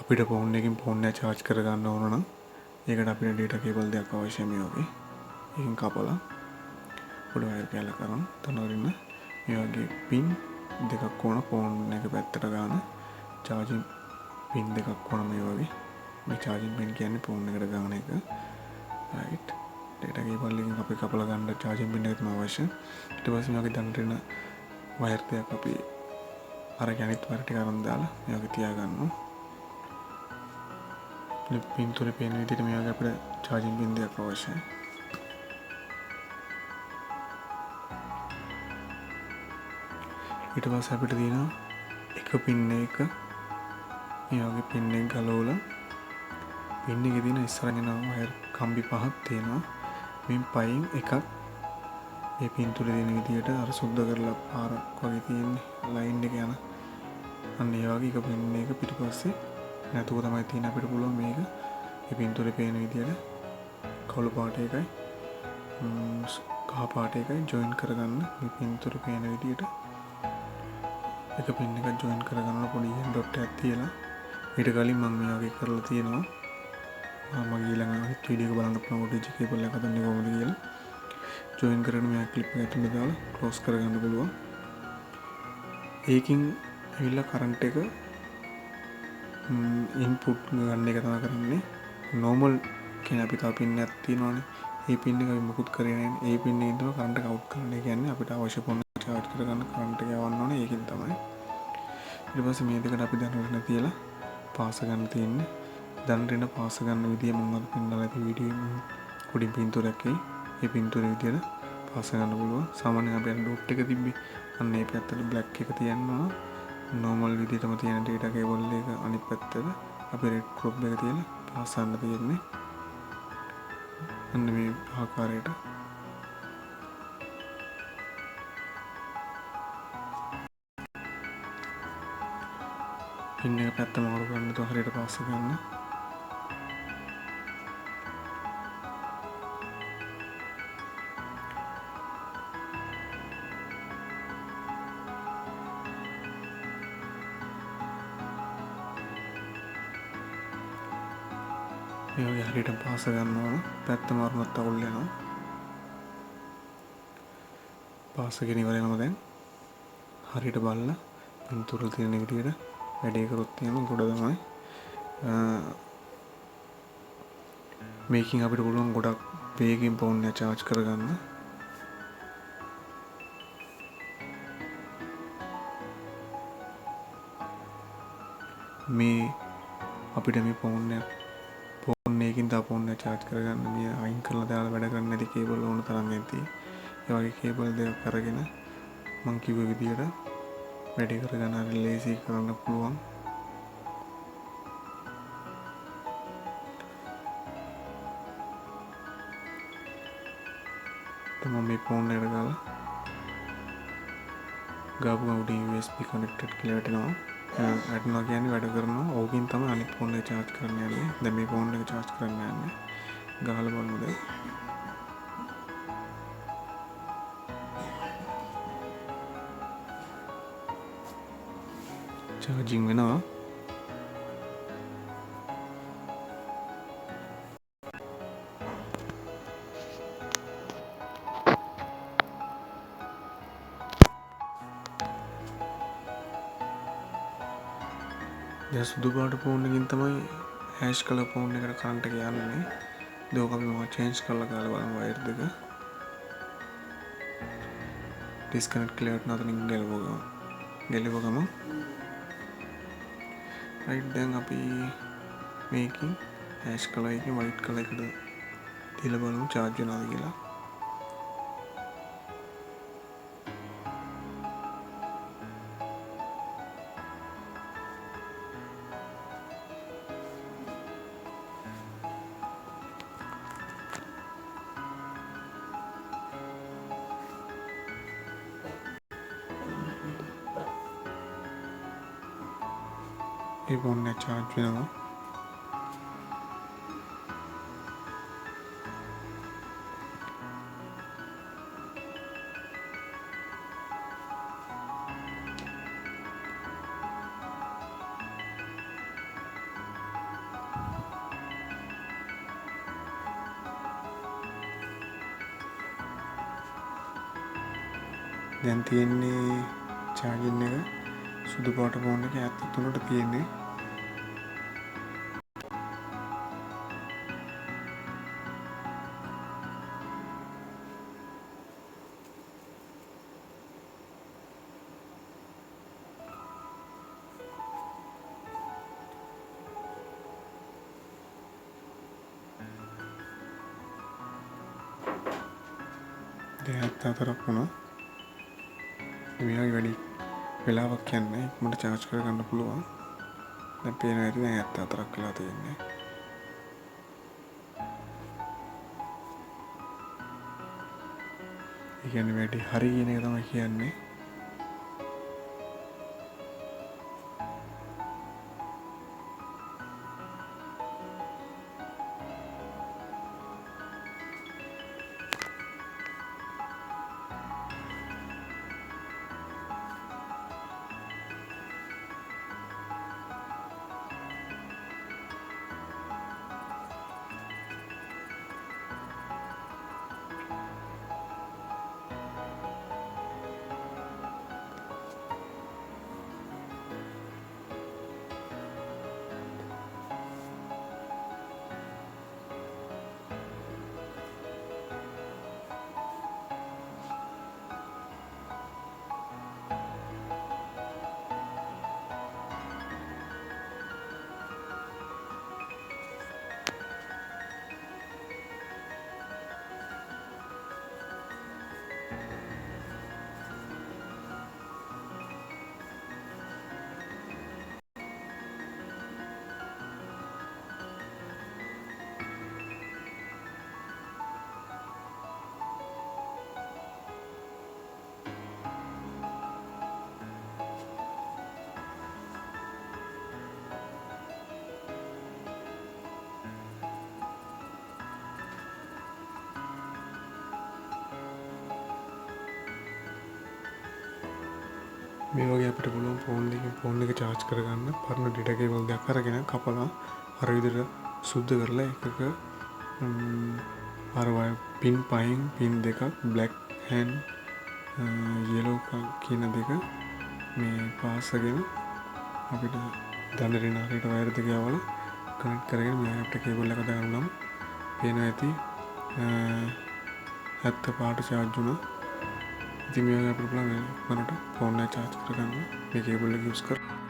අපිට ෆෝන් එකකින් ෆෝන් එක charge කරගන්න ඕන නම් ඒකට අපිට data cable දෙකක් අවශ්‍යයි මේ වගේ. එකකින් කපලා පොඩි වයර් කැලක් අරන් තනරින්න මේ වගේ pin දෙකක් ඕන ෆෝන් එක පැත්තට ගන්න. charging pin දෙකක් ඕන මේ වගේ. මේ charging pin කියන්නේ ෆෝන් එකට ගන්න එක. right. data cable එකකින් අපි කපලා ගන්න charging pin එක තමයි අවශ්‍ය. ඊට පස්සේ මේ වගේ දන්නරින්න වයර් දෙකක් අපි අර කැනිත් වයර් ටික අරන් දාලා මේ වගේ තියා ගන්නවා. පින්තූරේ පේන විදිහට මේ වගේ අපිට charging pin දෙකක් අවශ්‍යයි. ඊට පස්සේ අපිට තියෙනවා එක pin එක මේ වගේ pin එක ගලවලා pin එකේ තියෙන ඉස්සරහින් යන වයර් කම්බි පහක් තියෙනවා. මේ පයින් එකක් මේ පින්තූරේ තියෙන විදිහට අර සුද්ධ කරලා පාරක් වගේ තියෙන්නේ ලයින් එක යන. අන්න ඒ වගේ එක pin එක පිටිපස්සේ නැතුව තමයි තියෙන අපිට පුළුවන් මේක මේ පින්තූරේ පේන විදිහට කළු පාට එකයි කහ පාට එකයි ජොයින් කරගන්න මේ පින්තූරේ පේන විදිහට එක පින් එකක් ජොයින් කරගන්න පොඩි ඩොට් එකක් තියලා ඊට කලින් මම මේ වගේ කරලා තියෙනවා. මම ඊළඟ වීඩියෝ එක බලන්න පුළුවන් ඔඩිජි කේබල් එක හදන්නේ කොහොමද කියලා. ජොයින් කරගෙන මේ ක්ලිප් එක ඇතුළේ දාලා ක්ලෝස් කරගන්න පුළුවන්. ඒකින් ඇවිල්ලා කරන්ට් එක ඉන්පුට් ගන්න එක තමයි කරන්නේ. නෝමල් කියන අපි තව පින් එකක් තියෙනවානේ. ඒ පින් එක අපි මුකුත් කරේ නැහැ. ඒ පින් එකෙන් තමයි කරන්ට් එක අවුට් කරන්නේ. කියන්නේ අපිට අවශ්‍ය ෆෝන් එක charge කරගන්න කරන්ට් එක යවන්න ඕනේ. ඒකෙන් තමයි. ඊට පස්සේ මේ දෙකට අපි දැනගෙන තියලා පාස ගන්න තියෙන්නේ. දැනගෙන පාස ගන්න විදිය මම අද පෙන්නලා ඇති වීඩියෝ උඩින් පින්තූරයක් එයි. ඒ පින්තූරේ විදියට පාස ගන්න පුළුවන්. සාමාන්‍යයෙන් අපි අර ඩොට් එක තිබ්බේ. අන්න ඒ පැත්තට බ්ලැක් එක තියනවා. normal විදිහටම තියෙන data cable එක අනිත් පැත්තට අපි red crop එක තියලා පාසන්න තියෙන්නේ. අන්න මේ ආකාරයට pin එක පැත්ත මාරු කරන්න તો හරියට පාස ගන්න. මේ වගේ හරියට පාස ගන්න ඕන. පැත්ත මාරුනත් අවුල් වෙනවා. පාස ගෙන ඉවර වෙනවා දැන්. හරියට බලලා පින්තූර තියෙන විදිහට වැඩේ කරොත් එහෙම ගොඩ තමයි. මේකින් අපිට පුළුවන් ගොඩක් වේගෙන් ෆෝන් එක charge කරගන්න. මේ අපිට මේ ෆෝන් එකකින් තව ෆෝන් එක charge කරගන්න මේ අයින් කරලා දාලා වැඩ කරන්න නැති කේබල් ඕන තරම් ඇති. ඒ වගේ කේබල් දෙකක් අරගෙන මම කිව්ව විදිහට වැඩේ කරගන්න හරි ලේසි කරන්න පුළුවන්. තමන් මේ ෆෝන් එකට ගාපු උඩින් USB connected කියලා වැටෙනවා. වැටෙනවා කියන්නේ වැඩ කරනවා. ඕකෙන් තමයි අනිත් ෆෝන් එක charge කරන්න යන්නේ. දැන් මේ ෆෝන් එක charge කරන්න යන්නේ. ගහලා බලමුද? charging වෙනවා. දැන් සුදු පාට ෆෝන් එකකින් තමයි ඇෂ් කලර් ෆෝන් එකට කරන්ට් එක යන්නේ. ඒක අපි මම චේන්ජ් කරලා ගාලා බලමු වයර් දෙක. ඩිස්කනෙක්ට් කියලා වටන අතරින් ගැලවගම. රයිට් දැන් අපි මේකෙන් ඇෂ් කලර් එකකින් වයිට් කලර් එකට තියලා බලමු charge වෙනවද කියලා. ඒ ෆෝන් එක charge වෙනවා. දැන් තියෙන්නේ චාර්ජින් එක සුදු පාට ෆෝන් එක 73ට තියෙන්නේ. දැන් 74ක් වුණා. මේවාගේ වැඩි වෙලාවක් යන්නේ ඉක්මනට charge කරගන්න පුළුවන්. දැන් පේන හැටි දැන් 74ක් වෙලා තියෙන්නේ. ඒ කියන්නේ වැඩි හරි කියන එක තමයි කියන්නේ. මේ වගේ අපිට පුළුවන් ෆෝන් එක charge කරගන්න පරණ data cable දෙකක් අරගෙන කපලා අර විදිහට සුද්ධ කරලා එකක අර පින් පහෙන් පින් දෙකක් black and yellow කියන දෙක මේ පාසගෙන අපිට දඬරින හරියට වයර් දෙක යවලා කනෙක්ට් කරගෙන මේ අපිට කේබල් එක දාන්න නම් පේන ඇති 70 පාට charge වුණා. ඉතින් මේ වගේ අපිට පුළුවන් මනට ෆෝන් එක charge කරගන්න මේ කේබල් එක use කරලා